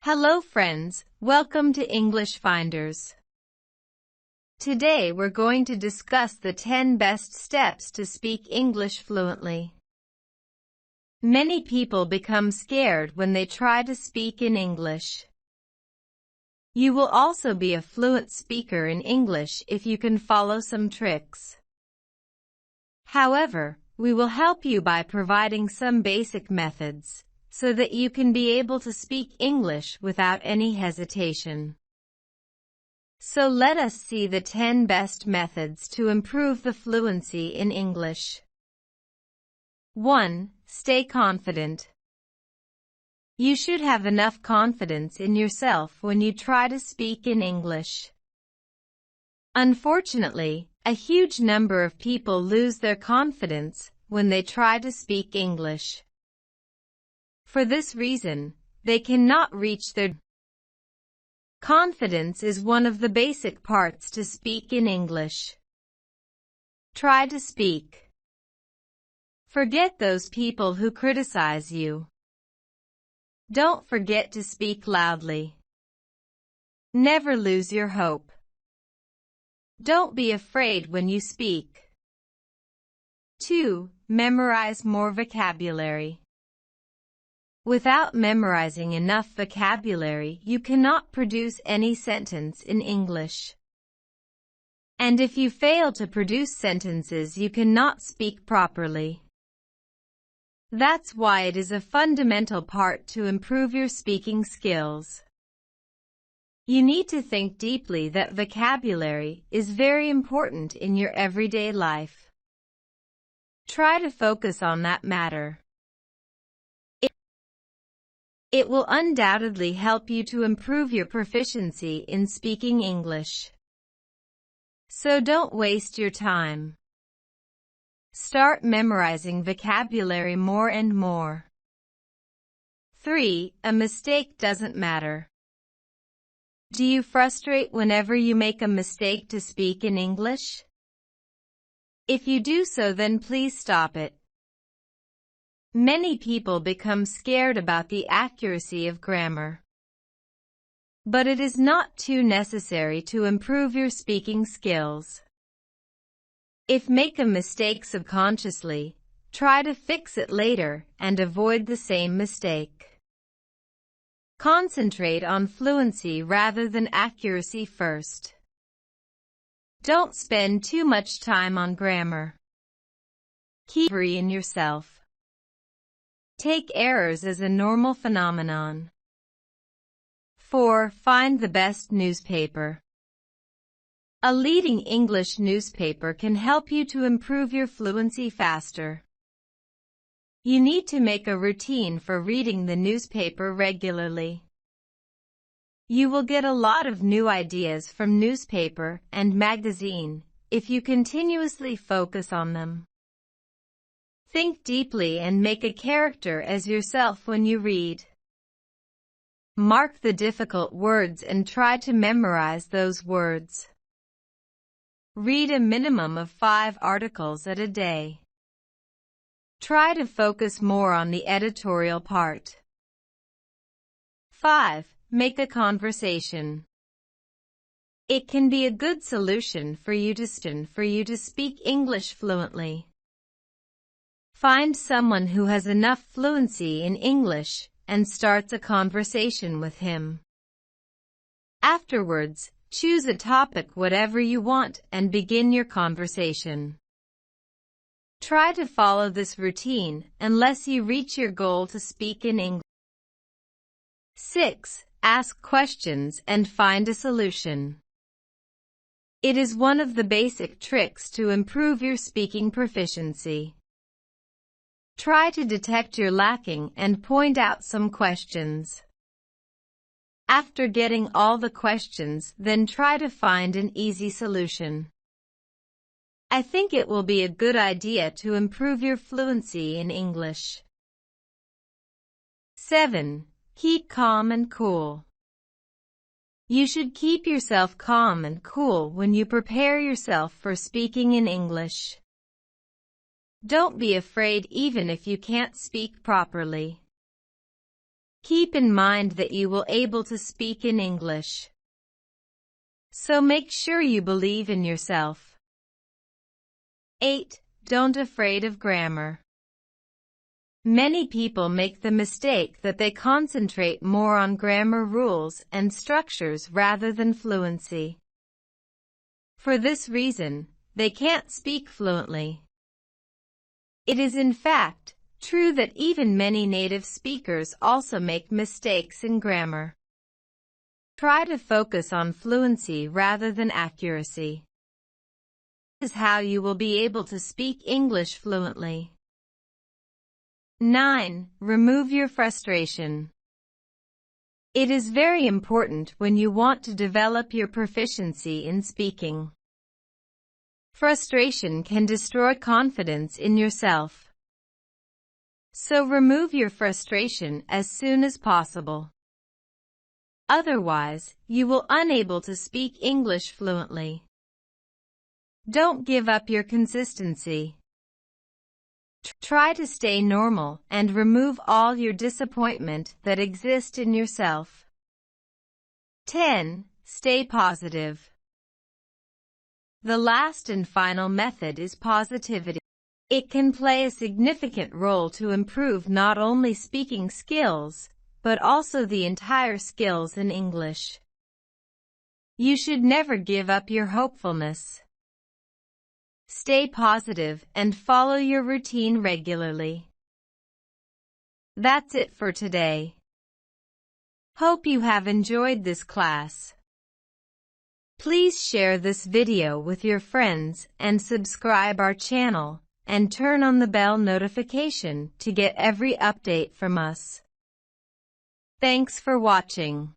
Hello friends, welcome to English Finders. Today we're going to discuss the 10 best steps to speak English fluently. Many people become scared when they try to speak in English. You will also be a fluent speaker in English if you can follow some tricks. However, we will help you by providing some basic methods, so that you can be able to speak English without any hesitation. So let us see the 10 best methods to improve the fluency in English. 1. Stay confident. You should have enough confidence in yourself when you try to speak in English. Unfortunately, a huge number of people lose their confidence when they try to speak English. For this reason, they cannot reach their confidence is one of the basic parts to speak in English. Try to speak. Forget those people who criticize you. Don't forget to speak loudly. Never lose your hope. Don't be afraid when you speak. 2. Memorize more vocabulary. Without memorizing enough vocabulary, you cannot produce any sentence in English. And if you fail to produce sentences, you cannot speak properly. That's why it is a fundamental part to improve your speaking skills. You need to think deeply that vocabulary is very important in your everyday life. Try to focus on that matter. It will undoubtedly help you to improve your proficiency in speaking English. So don't waste your time. Start memorizing vocabulary more and more. 3. A mistake doesn't matter. Do you frustrate whenever you make a mistake to speak in English? If you do so, then please stop it. Many people become scared about the accuracy of grammar. But it is not too necessary to improve your speaking skills. If make a mistake subconsciously, try to fix it later and avoid the same mistake. Concentrate on fluency rather than accuracy first. Don't spend too much time on grammar. Keep free in yourself. Take errors as a normal phenomenon. 4. Find the best newspaper. A leading English newspaper can help you to improve your fluency faster. You need to make a routine for reading the newspaper regularly. You will get a lot of new ideas from newspaper and magazine if you continuously focus on them. Think deeply and make a character as yourself when you read. Mark the difficult words and try to memorize those words. Read a minimum of 5 articles at a day. Try to focus more on the editorial part. 5. Make a conversation. It can be a good solution for you to speak English fluently. Find someone who has enough fluency in English and starts a conversation with him. Afterwards, choose a topic whatever you want and begin your conversation. Try to follow this routine unless you reach your goal to speak in English. 6. Ask questions and find a solution. It is one of the basic tricks to improve your speaking proficiency. Try to detect your lacking and point out some questions. After getting all the questions, then try to find an easy solution. I think it will be a good idea to improve your fluency in English. 7. Keep calm and cool. You should keep yourself calm and cool when you prepare yourself for speaking in English. Don't be afraid even if you can't speak properly. Keep in mind that you will be able to speak in English. So make sure you believe in yourself. 8. Don't afraid of grammar. Many people make the mistake that they concentrate more on grammar rules and structures rather than fluency. For this reason, they can't speak fluently. It is in fact true that even many native speakers also make mistakes in grammar. Try to focus on fluency rather than accuracy. This is how you will be able to speak English fluently. 9. Remove your frustration. It is very important when you want to develop your proficiency in speaking. Frustration can destroy confidence in yourself. So remove your frustration as soon as possible. Otherwise, you will be unable to speak English fluently. Don't give up your consistency. Try to stay normal and remove all your disappointment that exists in yourself. 10. Stay positive. The last and final method is positivity. It can play a significant role to improve not only speaking skills, but also the entire skills in English. You should never give up your hopefulness. Stay positive and follow your routine regularly. That's it for today. Hope you have enjoyed this class. Please share this video with your friends and subscribe our channel and turn on the bell notification to get every update from us. Thanks for watching.